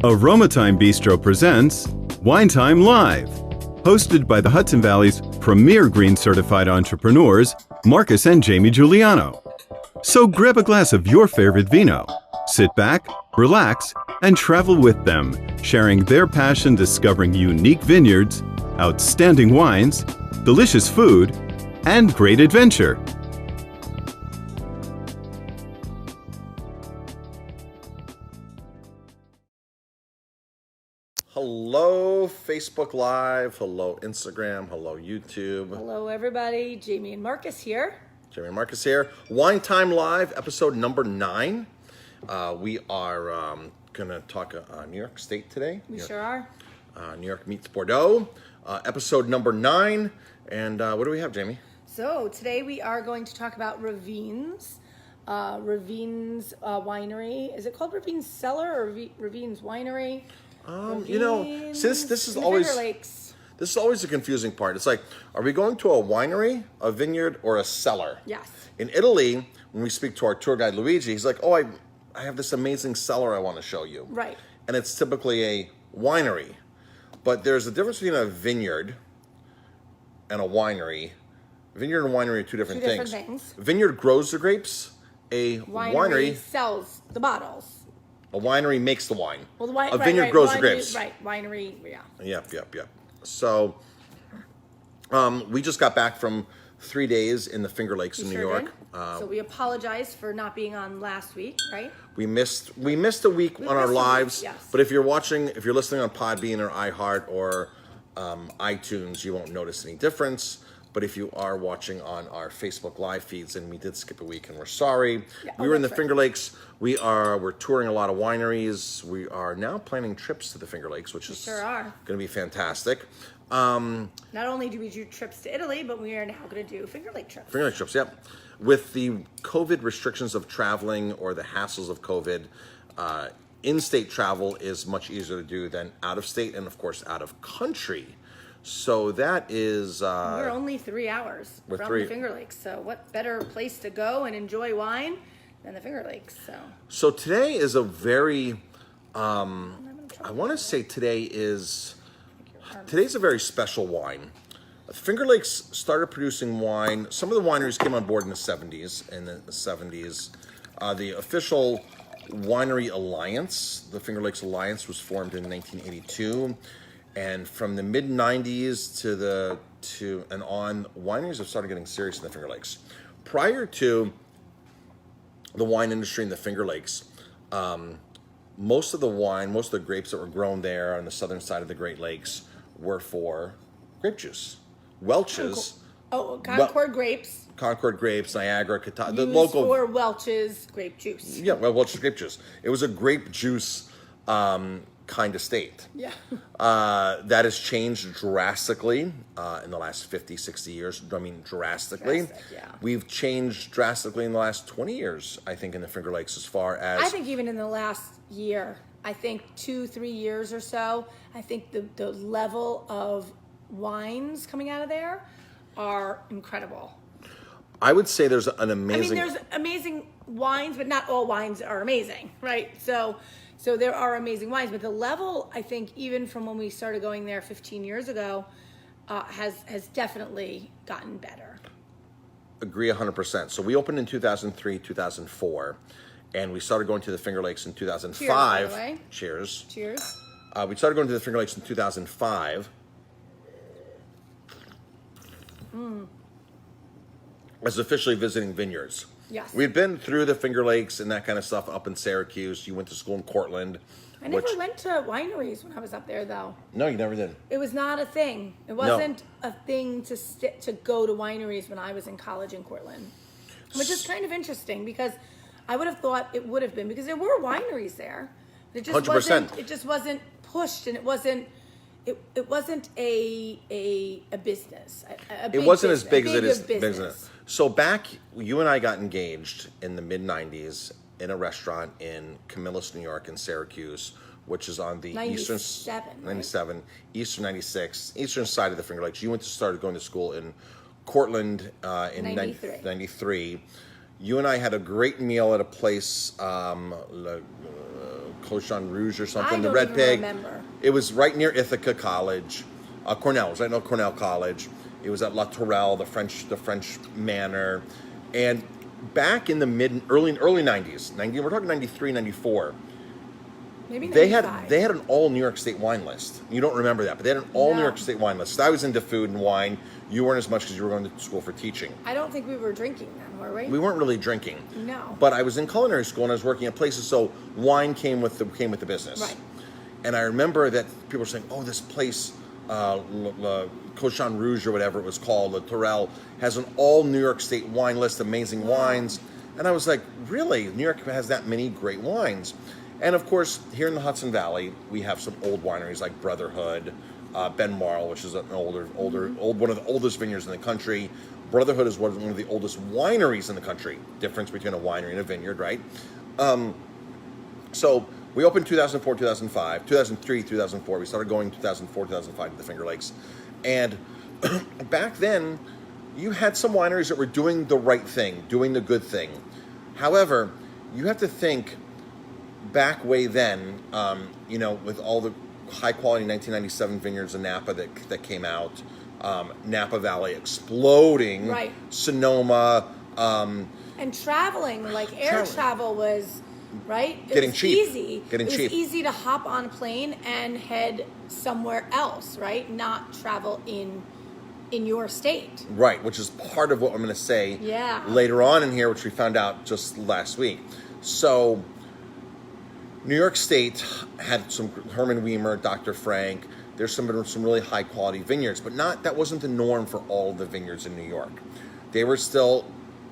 Aroma Thyme Bistro presents Wine Thyme Live, hosted by the Hudson Valley's premier green certified entrepreneurs, Marcus and Jamie Guiliano. So grab a glass of your favorite vino, sit back, relax, and travel with them, sharing their passion discovering unique vineyards, outstanding wines, delicious food, and great adventure. Hello, Facebook Live. Hello, Instagram. Hello, YouTube. Hello, everybody. Jamie and Marcus here. Jamie and Marcus here. Wine Thyme Live, episode number 9. We are going to talk New York State today. We sure are. New York meets Bordeaux, episode number 9. And what do we have, Jamie? So today we are going to talk about Ravines. Ravines Winery. Is it called Ravines Cellar or Ravines Winery? You know, see, this is always a confusing part. It's like, are we going to a winery, a vineyard, or a cellar? Yes. In Italy, when we speak to our tour guide Luigi, he's like, "Oh, I have this amazing cellar I want to show you." Right. And it's typically a winery, but there's a difference between a vineyard and a winery. Vineyard and winery are two different things. Vineyard grows the grapes. A winery sells the bottles. A winery makes the wine. Well, a vineyard grows the grapes. Right, winery, yeah. Yep. So, we just got back from 3 days in the Finger Lakes in New York. So we apologize for not being on last week, right? We missed a week on our lives. Yes. But if you're listening on Podbean or iHeart or iTunes, you won't notice any difference. But if you are watching on our Facebook Live feeds, and we did skip a week, and we're sorry. Yeah, we were in the Finger Lakes. We're touring a lot of wineries. We are now planning trips to the Finger Lakes, which is going to be fantastic. Not only do we do trips to Italy, but we are now going to do Finger Lake trips. Finger Lake trips, yep. With the COVID restrictions of traveling or the hassles of COVID, in-state travel is much easier to do than out-of-state and, of course, out-of-country. So that is... we're only 3 hours from the Finger Lakes, so what better place to go and enjoy wine than the Finger Lakes? So today is a very... I want to say today's a very special wine. The Finger Lakes started producing wine. Some of the wineries came on board in the 70s. The official Winery Alliance, the Finger Lakes Alliance, was formed in 1982. And from the mid 90s and on, wineries have started getting serious in the Finger Lakes. Prior to the wine industry in the Finger Lakes, most of the grapes that were grown there on the southern side of the Great Lakes were for grape juice. Welch's. Concord grapes. Concord grapes, Niagara, the local. For Welch's grape juice. Yeah, Welch's grape juice. It was a grape juice kind of state. Yeah. That has changed drastically in the last 50, 60 years. I mean, drastically. Yeah. We've changed drastically in the last 20 years, I think, in the Finger Lakes as far as... I think even in the last year, I think 2-3 years or so, I think the level of wines coming out of there are incredible. I would say there's an amazing... there's amazing wines, but not all wines are amazing, right? So there are amazing wines, but the level, I think, even from when we started going there 15 years ago, has definitely gotten better. Agree 100%. So we opened in 2003, 2004, and we started going to the Finger Lakes in 2005. Cheers, by the way. Cheers. Cheers. We started going to the Finger Lakes in 2005. As officially visiting vineyards. Yes. We've been through the Finger Lakes and that kind of stuff up in Syracuse. You went to school in Cortland. I never went to wineries when I was up there, though. No, you never did. It was not a thing. It wasn't a thing to go to wineries when I was in college in Cortland, which is kind of interesting because I would have thought it would have been because there were wineries there. It just 100%. wasn't. It just wasn't pushed, and it wasn't. It wasn't a business. It wasn't as big as it is business. So back, you and I got engaged in the mid 90s in a restaurant in Camillus, New York, in Syracuse, which is on the 97, eastern 96, eastern side of the Finger Lakes. You started going to school in Cortland in 93. You and I had a great meal at a place called Cochon Rouge or something. I the don't Red even Pig. remember. It was right near Ithaca College, Cornell. It was right near Cornell College. It was at La Tourelle, the French manor, and back in the early 90s, we're talking 93, 94. Maybe They 95. had an all New York State wine list. You don't remember that, but they had an all New York State wine list. So I was into food and wine. You weren't as much because you were going to school for teaching. I don't think we were drinking then, were we? We weren't really drinking. No. But I was in culinary school and I was working at places, so wine came with the business. Right. And I remember that people were saying, "Oh, this place, Cochon Rouge or whatever it was called, La Tourelle, has an all New York State wine list, amazing wines." And I was like, "Really? New York has that many great wines?" And of course, here in the Hudson Valley, we have some old wineries like Brotherhood, Ben Marl, which is an one of the oldest vineyards in the country. Brotherhood is one of the oldest wineries in the country. Difference between a winery and a vineyard, right? So we opened 2004, 2005, 2003, 2004. We started going 2004, 2005 to the Finger Lakes. And back then, you had some wineries that were doing the right thing, doing the good thing. However, you have to think back way then, with all the high quality 1997 vineyards in Napa that came out, Napa Valley exploding, right. Sonoma, and traveling, like air travel was, right? Getting cheap. Easy. Getting cheap. It was easy to hop on a plane and head somewhere else, right? Not travel in your state. Right, which is part of what I'm going to say later on in here, which we found out just last week. So New York State had some Herman Weimer, Dr. Frank. There's some really high quality vineyards, but that wasn't the norm for all the vineyards in New York. They were still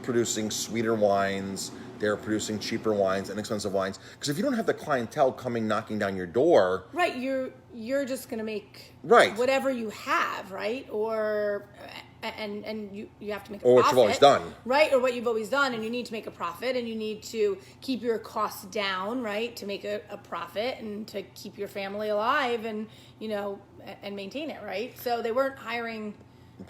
producing sweeter wines. They were producing cheaper wines, inexpensive wines. Because if you don't have the clientele coming knocking down your door, right, you're just gonna make whatever you have, right? Or and you have to make a profit. Or what you've always done. Right, or what you've always done, and you need to make a profit, and you need to keep your costs down, right, to make a profit and to keep your family alive and, and maintain it, right? So they weren't hiring...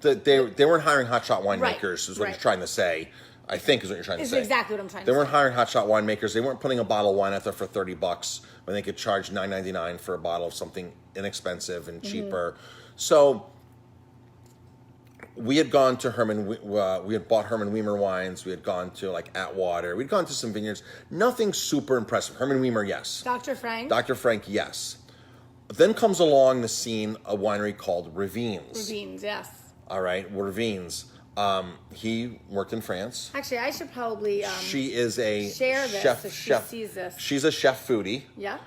They weren't hiring hotshot winemakers, is what you're trying to say. I think is what you're trying to say. It's exactly what I'm trying to say. They weren't hiring hotshot winemakers. They weren't putting a bottle of wine out there for $30 when they could charge $9.99 for a bottle of something inexpensive and cheaper. So we had gone to we had bought Herman Weimer wines. We had gone to like Atwater. We'd gone to some vineyards. Nothing super impressive. Herman Weimer, yes. Dr. Frank? Dr. Frank, yes. Then comes along the scene a winery called Ravines. Ravines, yes. All right, Ravines. He worked in France. Actually, I should probably she is a share this chef. if she sees this. She's a chef foodie. Yeah.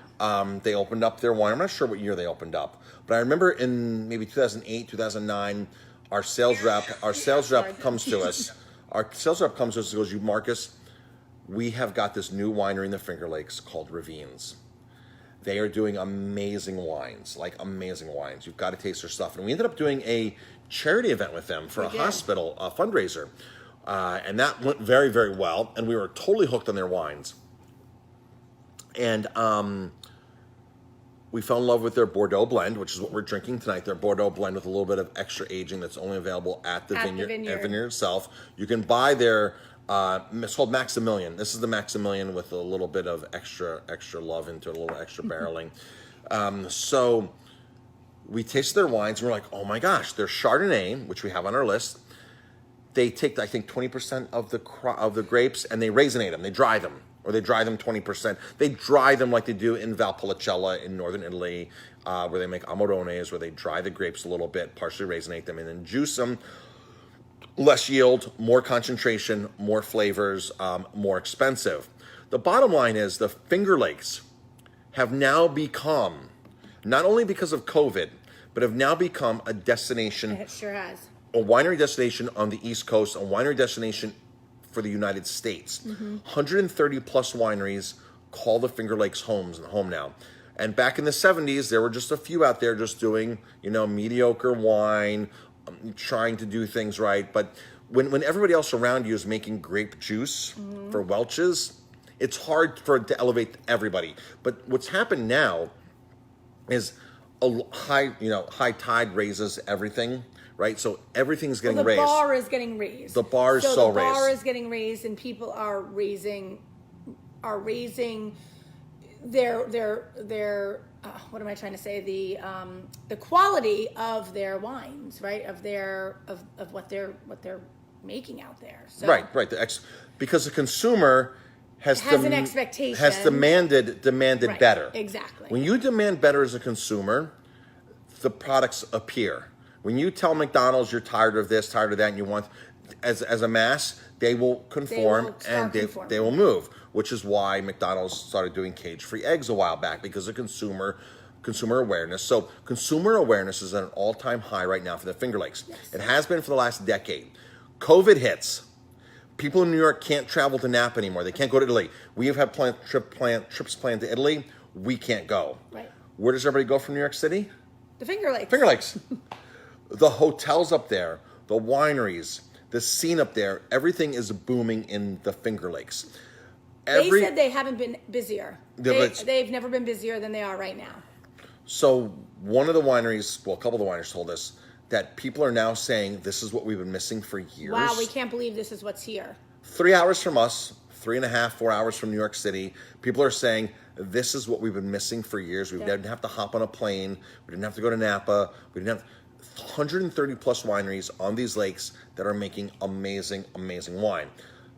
They opened up their wine. I'm not sure what year they opened up, but I remember in maybe 2008, 2009, our sales rep comes to us. Our sales rep comes to us and goes, Marcus, we have got this new winery in the Finger Lakes called Ravines. They are doing amazing wines, like amazing wines. You've got to taste their stuff. And we ended up doing a charity event with them for a hospital fundraiser. And that went very, very well. And we were totally hooked on their wines. And we fell in love with their Bordeaux blend, which is what we're drinking tonight. Their Bordeaux blend with a little bit of extra aging that's only available at the vineyard itself. You can buy their... it's called Maximilian. This is the Maximilian with a little bit of extra love into it, a little extra barreling. So we tasted their wines and we're like, oh my gosh, their Chardonnay, which we have on our list, they take, I think, 20% of the grapes and they raisinate them. They dry them, or they dry them 20%. They dry them like they do in Valpolicella in northern Italy, where they make Amarones, where they dry the grapes a little bit, partially raisinate them, and then juice them. Less yield, more concentration, more flavors, more expensive. The bottom line is the Finger Lakes have now become, not only because of COVID, but have now become a destination. It sure has. A winery destination on the East Coast, a winery destination for the United States. 130 plus wineries call the Finger Lakes home now. And back in the 70s, there were just a few out there just doing, mediocre wine, trying to do things right. But when everybody else around you is making grape juice for Welch's, it's hard for it to elevate everybody. But what's happened now is a high tide raises everything, right? So everything's getting raised. The bar is getting raised. The bar is so raised. The bar is getting raised, and people are raising their what am I trying to say? The quality of their wines, right? Of what they're making out there. So, right. Because the consumer has an expectation, has demanded right, better. Exactly. When you demand better as a consumer, the products appear. When you tell McDonald's you're tired of this, tired of that, and you want, as a mass, they will conform they will move. Which is why McDonald's started doing cage-free eggs a while back, because of consumer awareness. So consumer awareness is at an all-time high right now for the Finger Lakes. Yes. It has been for the last decade. COVID hits. People in New York can't travel to Napa anymore. They can't go to Italy. We have had trips planned to Italy. We can't go. Right. Where does everybody go from New York City? The Finger Lakes. Finger Lakes. The hotels up there, the wineries, the scene up there, everything is booming in the Finger Lakes. They said they haven't been busier. They've never been busier than they are right now. So one of the wineries, well, a couple of the wineries told us that people are now saying this is what we've been missing for years. Wow, we can't believe this is what's here. 3 hours from us, 3.5, 4 hours from New York City, people are saying this is what we've been missing for years. We didn't have to hop on a plane. We didn't have to go to Napa. We didn't have 130 plus wineries on these lakes that are making amazing, amazing wine.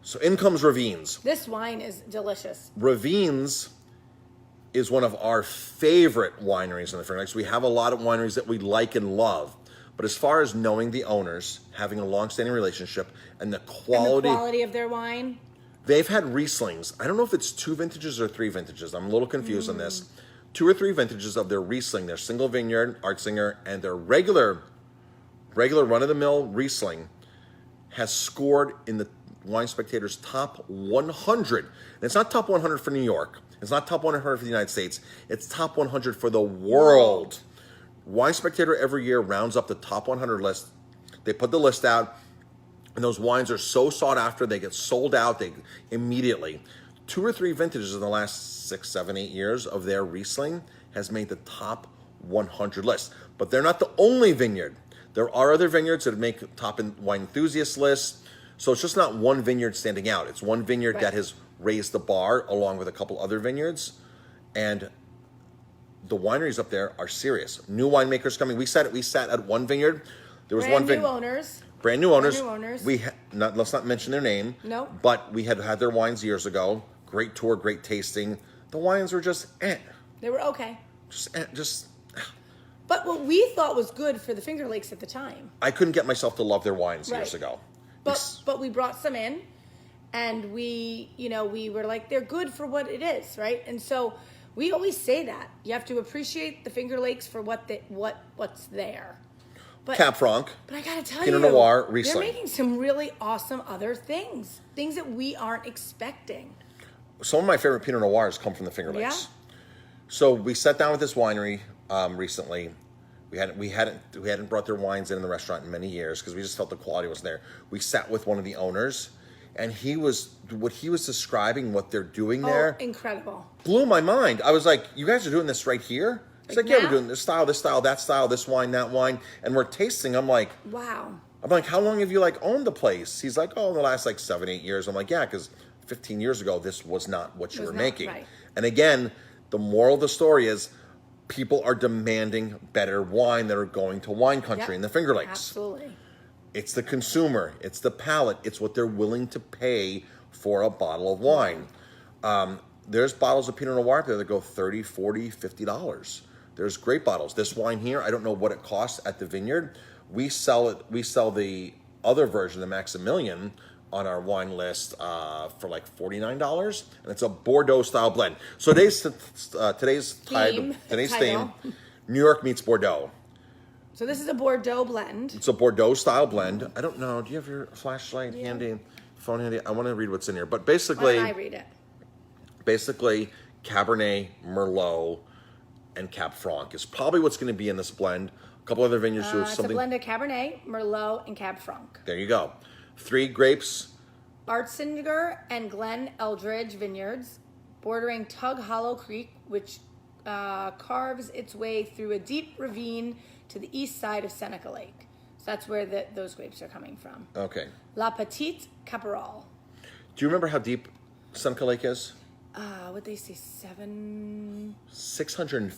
So in comes Ravines. This wine is delicious. Ravines is one of our favorite wineries in the Finger Lakes. We have a lot of wineries that we like and love. But as far as knowing the owners, having a long-standing relationship, and the quality of their wine. They've had Rieslings. I don't know if it's 2 vintages or 3 vintages. I'm a little confused on this. 2 or 3 vintages of their Riesling, their single vineyard, Artsinger, and their regular run-of-the-mill Riesling has scored in the Wine Spectator's top 100. And it's not top 100 for New York. It's not top 100 for the United States. It's top 100 for the world. Wine Spectator every year rounds up the top 100 list. They put the list out, and those wines are so sought after, they get sold out immediately. 2 or 3 vintages in the last 6, 7, 8 years of their Riesling has made the top 100 list. But they're not the only vineyard. There are other vineyards that make top wine enthusiast lists. So it's just not one vineyard standing out. It's one vineyard that has raised the bar along with a couple other vineyards. And the wineries up there are serious. New winemakers coming. We sat at one vineyard. There was brand new owners. Let's not mention their name. No. But we had their wines years ago. Great tour, great tasting. The wines were just They were okay. Just. But what we thought was good for the Finger Lakes at the time. I couldn't get myself to love their wines years ago. But we brought some in, and we were like, they're good for what it is, right? And so we always say that you have to appreciate the Finger Lakes for what's there. But Cab Franc. But I gotta tell Pinot Noir, they're Riesling. making some really awesome other things that we aren't expecting. Some of my favorite Pinot Noirs come from the Finger Lakes. Yeah. So we sat down with this winery recently. We hadn't brought their wines in the restaurant in many years because we just felt the quality wasn't there. We sat with one of the owners, and what he was describing, what they're doing there, incredible, blew my mind. I was like, "You guys are doing this right here?" He's like, "Yeah, we're doing this style, that style, this wine, that wine," and we're tasting. I'm like, "Wow." I'm like, "How long have you owned the place?" He's like, "Oh, in the last 7, 8 years." I'm like, "Yeah, because 15 years ago, this was not what you were making." Right. And again, the moral of the story is, people are demanding better wine that are going to wine country in the Finger Lakes. Absolutely. It's the consumer. It's the palate. It's what they're willing to pay for a bottle of wine. There's bottles of Pinot Noir there that go $30, $40, $50. There's great bottles. This wine here, I don't know what it costs at the vineyard. We sell the other version, the Maximilian, on our wine list for $49, and it's a Bordeaux style blend. So today's theme, New York meets Bordeaux. So this is a Bordeaux blend. It's a Bordeaux style blend. I don't know. Do you have your flashlight handy, phone handy? I want to read what's in here, but basically, why don't I read it? Basically, Cabernet, Merlot, and Cab Franc is probably what's going to be in this blend. A couple other vineyards do something. It's a blend of Cabernet, Merlot, and Cab Franc. There you go. 3 grapes. Artsinger and Glen Eldridge vineyards, bordering Tug Hollow Creek, which carves its way through a deep ravine to the east side of Seneca Lake. So that's where those grapes are coming from. Okay. La Petite Caporal. Do you remember how deep Seneca Lake is? What they say, 600. 600.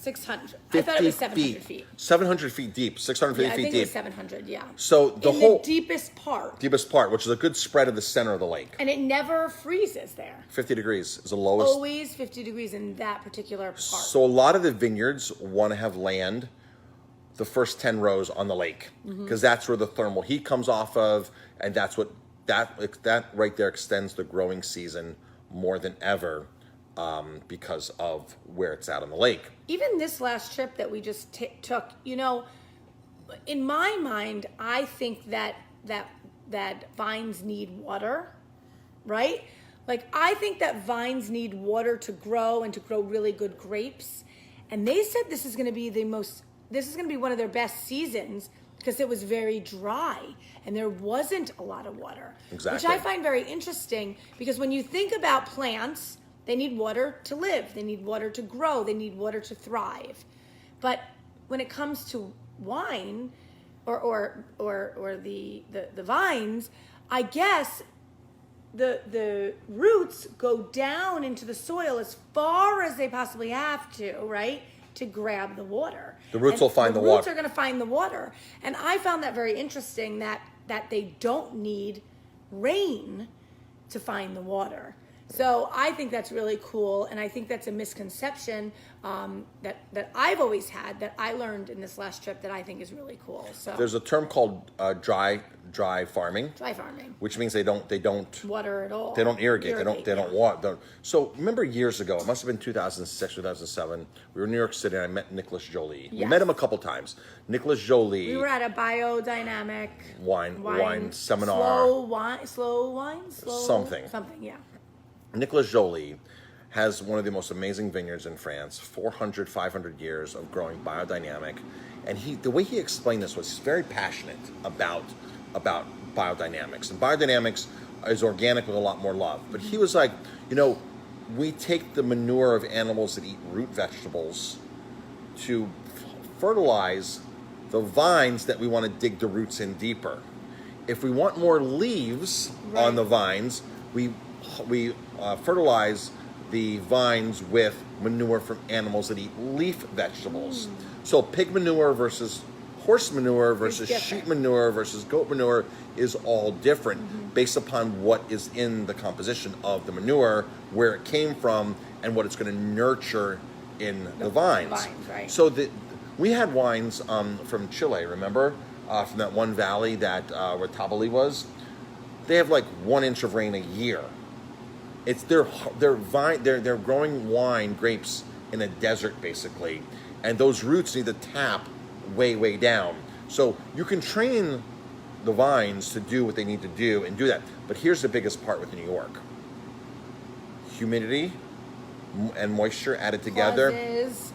I thought it was 700 feet. 700 feet deep, 650 Yeah, I feet think deep. it was 700, yeah. So the In whole the deepest part. which is a good spread of the center of the lake. And it never freezes there. 50 degrees is the lowest. Always 50 degrees in that particular part. So a lot of the vineyards want to have land the first 10 rows on the lake because that's where the thermal heat comes off of, and that's what that right there extends the growing season more than ever because of where it's at on the lake. Even this last trip that we just took, in my mind, I think that vines need water, right? Like, I think that vines need water to grow and to grow really good grapes. And they said this is going to be one of their best seasons because it was very dry and there wasn't a lot of water. Exactly. Which I find very interesting because when you think about plants, they need water to live, they need water to grow, they need water to thrive. But when it comes to wine or the vines, I guess the roots go down into the soil as far as they possibly have to, right? To grab the water. The roots will find the water. The roots are going to find the water. And I found that very interesting that they don't need rain to find the water. So I think that's really cool, and I think that's a misconception that I've always had that I learned in this last trip that I think is really cool. So There's a term called dry farming. Dry farming, Which means they don't water at all. They don't irrigate. They don't yeah. water. So remember years ago, it must have been 2006, 2007. We were in New York City, and I met Nicolas Joly. We Yes. met him a couple times. Nicolas Joly. We were at a biodynamic wine seminar. Slow wine, Something, yeah. Nicolas Joly has one of the most amazing vineyards in France, 400, 500 years of growing biodynamic. And the way he explained this was he's very passionate about biodynamics. And biodynamics is organic with a lot more love. But he was like, we take the manure of animals that eat root vegetables to fertilize the vines that we want to dig the roots in deeper. If we want more leaves on the vines, we fertilize the vines with manure from animals that eat leaf vegetables. So pig manure versus horse manure versus sheep manure versus goat manure is all different based upon what is in the composition of the manure, where it came from, and what it's going to nurture in the vines. Right. So we had wines from Chile, remember? From that one valley that where Tabali was. They have like 1 inch of rain a year. It's they're growing wine grapes in a desert basically, and those roots need to tap way down. So you can train the vines to do what they need to do and do that. But here's the biggest part with New York: humidity and moisture added together. Causes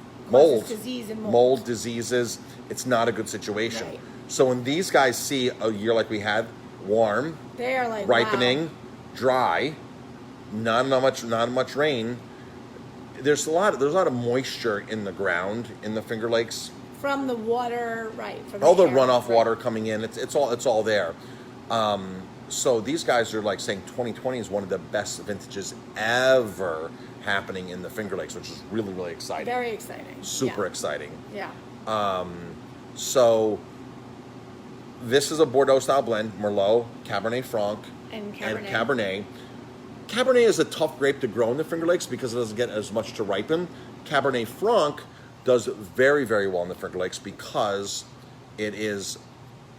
disease and mold. Diseases. It's not a good situation. Right. So when these guys see a year like we had, warm, They are like ripening, wow. dry, not much rain. There's a lot of moisture in the ground in the Finger Lakes. From the water, right? From All the air, runoff right. water coming in. It's all there. So these guys are like saying 2020 is one of the best vintages ever happening in the Finger Lakes, which is really exciting. Very exciting. Super exciting. Yeah. So this is a Bordeaux style blend: Merlot, Cabernet Franc, And Cabernet. Cabernet. Cabernet is a tough grape to grow in the Finger Lakes because it doesn't get as much to ripen. Cabernet Franc does very well in the Finger Lakes because it is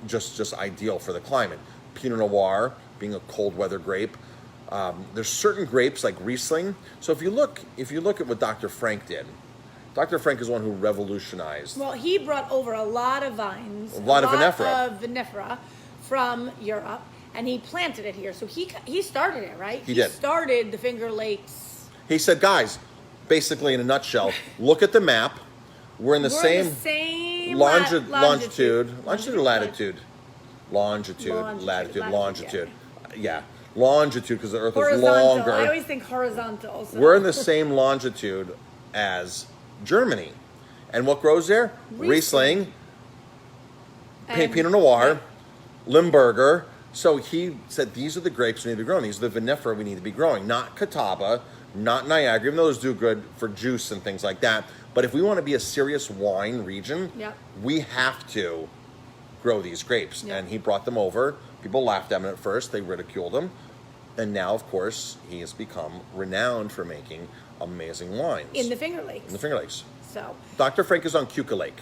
just ideal for the climate. Pinot Noir being a cold weather grape. There's certain grapes like Riesling. So if you look at what Dr. Frank did, Dr. Frank is one who revolutionized. Well, he brought over a lot of vines, a lot of vinifera from Europe, and he planted it here. So he started it, right? He did. Started the Finger Lakes. He said, guys, basically in a nutshell, look at the map. We're in the same longitude or latitude? Longitude. Yeah, longitude because the Earth is longer. I always think horizontal. So. We're in the same longitude as Germany. And what grows there? Riesling, Pinot Noir, Limburger. So he said these are the grapes we need to be growing. These are the vinifera we need to be growing. Not Catawba, not Niagara, even though those do good for juice and things like that. But if we want to be a serious wine region, we have to grow these grapes. And he brought them over. People laughed at him at first. They ridiculed him. And now, of course, he has become renowned for making amazing wines. In the Finger Lakes. In the Finger Lakes. So Dr. Frank is on Keuka Lake.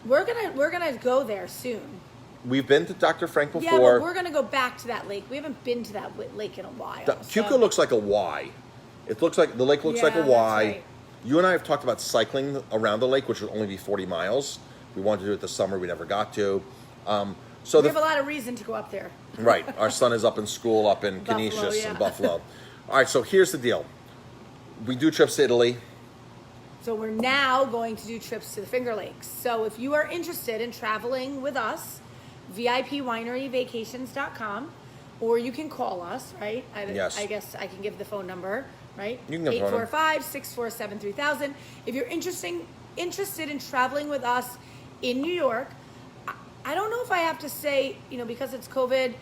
We're gonna go there soon. We've been to Dr. Frank before. Yeah, but we're gonna go back to that lake. We haven't been to that lake in a while. Keuka looks like a Y. It looks like the lake looks like a Y. Right. You and I have talked about cycling around the lake, which would only be 40 miles. We wanted to do it this summer. We never got to. So we have a lot of reason to go up there. Right. Our son is up in school up in Canisius and Buffalo. All right. So here's the deal. We do trips to Italy. So we're now going to do trips to the Finger Lakes. So if you are interested in traveling with us, VIPwineryvacations.com, or you can call us, right? Yes. I guess I can give the phone number, right? You can give the phone number. 845-647-3000. If you're interested in traveling with us in New York, I don't know if I have to say, because it's COVID,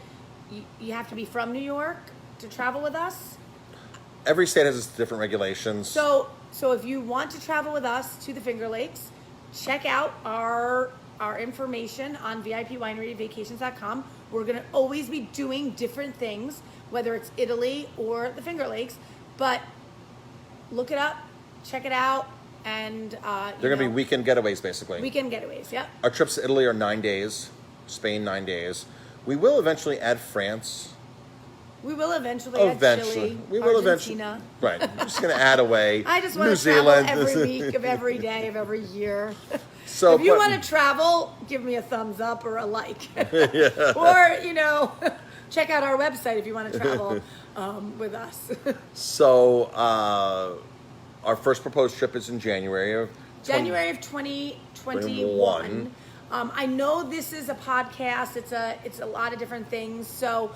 you have to be from New York to travel with us. Every state has its different regulations. So if you want to travel with us to the Finger Lakes, check out our information on VIPwineryvacations.com. We're going to always be doing different things, whether it's Italy or the Finger Lakes. But look it up, check it out, and they're going to be weekend getaways, basically. Weekend getaways, yep. Our trips to Italy are 9 days. Spain, 9 days. We will eventually add France. We will eventually add Chile, we will Argentina. Right. I'm just going to add away I just want New to travel Zealand. every week of every day of every year. So, if you want to travel, give me a thumbs up or a like. Or, check out our website if you want to travel with us. So, our first proposed trip is in January of 2021. I know this is a podcast. It's a lot of different things. So,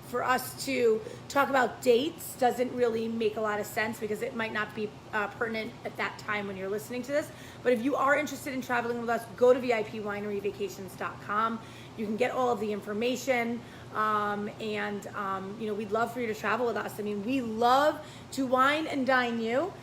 for us to talk about dates doesn't really make a lot of sense because it might not be pertinent at that time when you're listening to this. But if you are interested in traveling with us, go to VIPwineryvacations.com. You can get all of the information. We'd love for you to travel with us. I mean, we love to wine and dine you.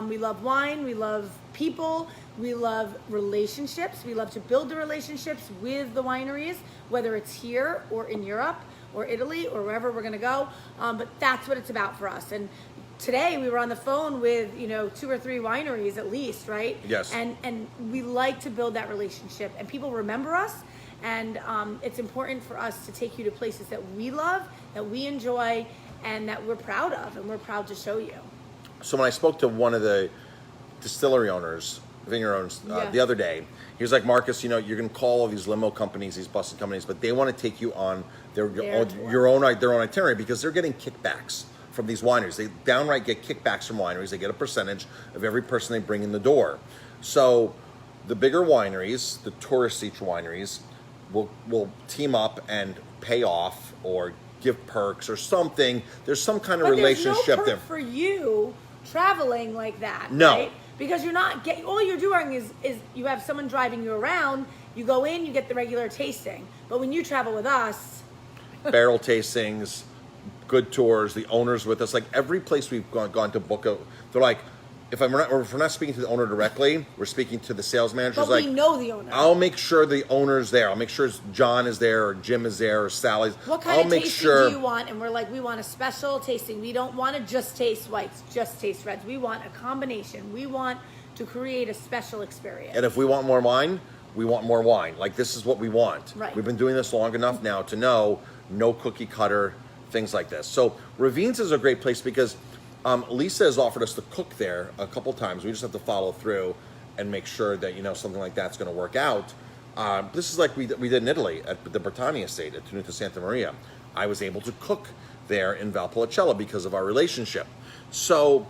We love wine. We love people. We love relationships. We love to build the relationships with the wineries, whether it's here or in Europe or Italy or wherever we're going to go. But that's what it's about for us. And today we were on the phone with, 2 or 3 wineries at least, right? Yes. And we like to build that relationship. And people remember us. And it's important for us to take you to places that we love, that we enjoy, and that we're proud of. And we're proud to show you. So when I spoke to one of the distillery owners, vineyard owners, the other day, he was like, Marcus, you're going to call all these limo companies, these busing companies, but they want to take you on their own itinerary because they're getting kickbacks from these wineries. They downright get kickbacks from wineries. They get a percentage of every person they bring in the door. So the bigger wineries, the touristy wineries, will team up and pay off or give perks or something. There's some kind of relationship there's no there. perk for you traveling like that. No. Right? Because you're not getting, all you're doing is you have someone driving you around, you go in, you get the regular tasting. But when you travel with us, barrel tastings, good tours, the owners with us, like every place we've gone to book they're like, if we're not speaking to the owner directly, we're speaking to the sales manager. But we know the owner. I'll make sure the owner's there. I'll make sure John is there or Jim is there or Sally's. What kind of tasting do you want? And we're like, we want a special tasting. We don't want to just taste whites, just taste reds. We want a combination. We want to create a special experience. And if we want more wine, we want more wine. Like, this is what we want. Right. We've been doing this long enough now to know no cookie cutter, things like this. So Ravines is a great place because Lisa has offered us to cook there a couple times. We just have to follow through and make sure that, something like that's going to work out. This is like we did in Italy at the Britannia estate at Tenuta Santa Maria. I was able to cook there in Valpolicella because of our relationship. So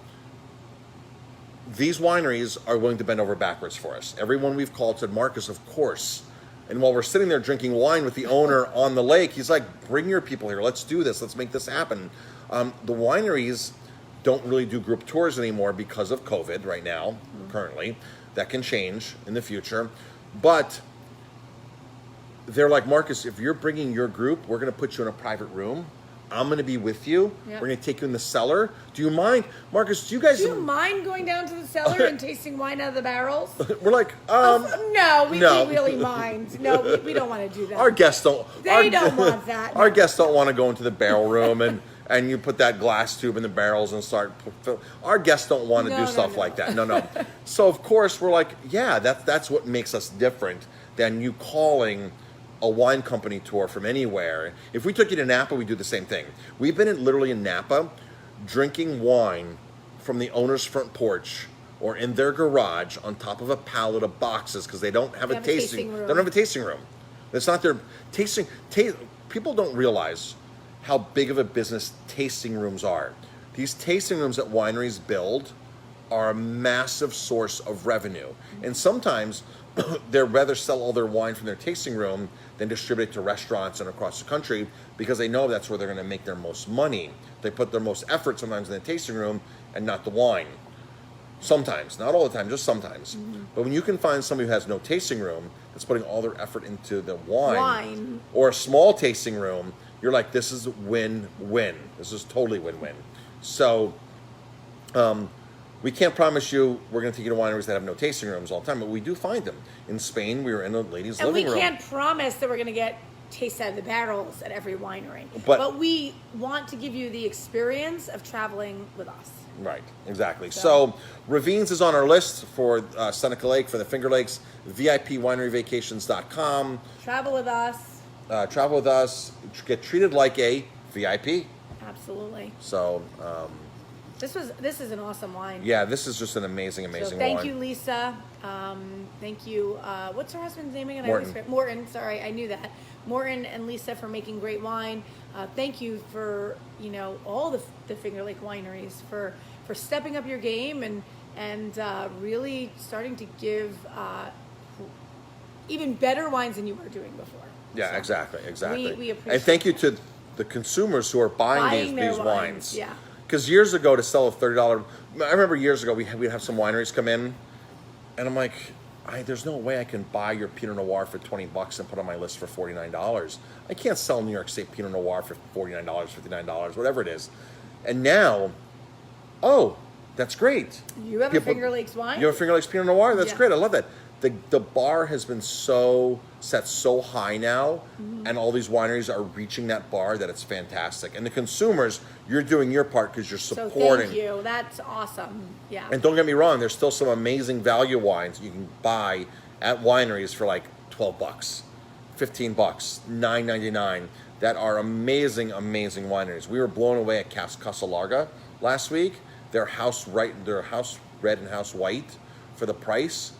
these wineries are willing to bend over backwards for us. Everyone we've called said, Marcus, of course. And while we're sitting there drinking wine with the owner on the lake, he's like, bring your people here. Let's do this. Let's make this happen. The wineries don't really do group tours anymore because of COVID right now, currently. That can change in the future. But they're like, Marcus, if you're bringing your group, we're going to put you in a private room. I'm going to be with you. Yep. We're going to take you in the cellar. Do you mind? Marcus, do you guys... Do you mind going down to the cellar and tasting wine out of the barrels? We're like, no, we no. really mind. No, we don't want to do that. Our guests don't... They don't want that. Our guests don't want to go into the barrel room and you put that glass tube in the barrels and start... Our guests don't want to do stuff like that. No. So, of course, we're like, yeah, that's what makes us different than you calling a wine company tour from anywhere. If we took you to Napa, we do the same thing. We've been literally in Napa drinking wine from the owner's front porch or in their garage on top of a pallet of boxes because they don't have a tasting room. They don't have a tasting room. It's not their tasting. People don't realize how big of a business tasting rooms are. These tasting rooms that wineries build are a massive source of revenue. And sometimes they'd rather sell all their wine from their tasting room than distribute it to restaurants and across the country because they know that's where they're going to make their most money. They put their most effort sometimes in the tasting room and not the wine. Sometimes, not all the time, just sometimes. Mm-hmm. But when you can find somebody who has no tasting room that's putting all their effort into the wine. Or a small tasting room, you're like, this is win-win. This is totally win-win. So, we can't promise you we're going to take you to wineries that have no tasting rooms all the time, but we do find them. In Spain, we were in a lady's living room. And we can't promise that we're going to get taste out of the barrels at every winery. But we want to give you the experience of traveling with us. Right, exactly. So Ravines is on our list for Seneca Lake, for the Finger Lakes, VIPWineryVacations.com. Travel with us. Travel with us. Get treated like a VIP. Absolutely. So... This is an awesome wine. Yeah, this is just an amazing wine. Thank you, Lisa. Thank you. What's her husband's name again? Morton. Sorry, I knew that. Morton and Lisa for making great wine. Thank you for all the Finger Lake wineries for stepping up your game and really starting to give even better wines than you were doing before. Yeah, so exactly. We appreciate and thank you to the consumers who are buying these wines. Yeah. Because years ago, to sell a $30, I remember years ago we'd have some wineries come in, and I'm like, there's no way I can buy your Pinot Noir for $20 and put on my list for $49. I can't sell New York State Pinot Noir for $49, $59, whatever it is. And now, that's great. You have a Finger Lakes wine? You have a Finger Lakes Pinot Noir? That's great. I love that. The bar has been set so high now, and all these wineries are reaching that bar that it's fantastic. And the consumers, you're doing your part because you're supporting. So thank you. That's awesome. Yeah. And don't get me wrong, there's still some amazing value wines you can buy at wineries for like $12, $15, $9.99 that are amazing wineries. We were blown away at Casa Larga last week. Their house red and house white for the price.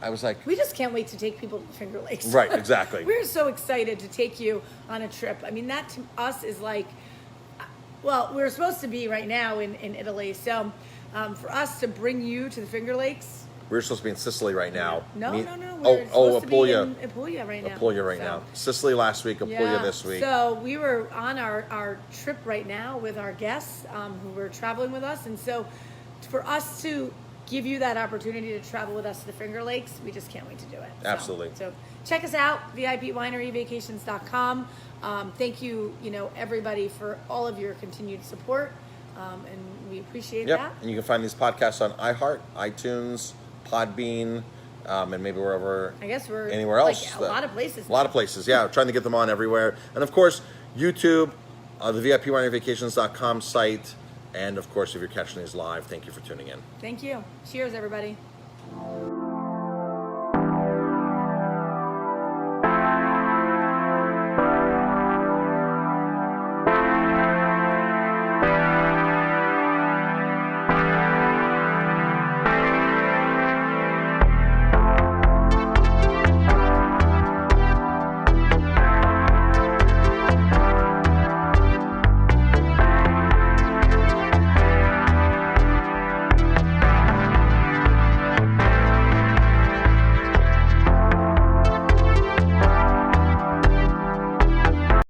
I was like... We just can't wait to take people to the Finger Lakes. Right, exactly. We're so excited to take you on a trip. I mean, that to us is like... Well, we're supposed to be right now in Italy. So for us to bring you to the Finger Lakes... We're supposed to be in Sicily right now. No. We're supposed to be in Apulia right now. Apulia right now. Sicily last week, Apulia this week. So we were on our trip right now with our guests who were traveling with us. And so for us to... give you that opportunity to travel with us to the Finger Lakes. We just can't wait to do it. Absolutely. So check us out, VIPWineryVacations.com. Thank you, everybody for all of your continued support, and we appreciate that. And you can find these podcasts on iHeart, iTunes, Podbean, and maybe wherever. I guess we're anywhere else. Like a lot of places. A lot of places. Yeah, trying to get them on everywhere, and of course YouTube, the VIPWineryVacations.com site. And, of course, if you're catching these live, thank you for tuning in. Thank you. Cheers, everybody.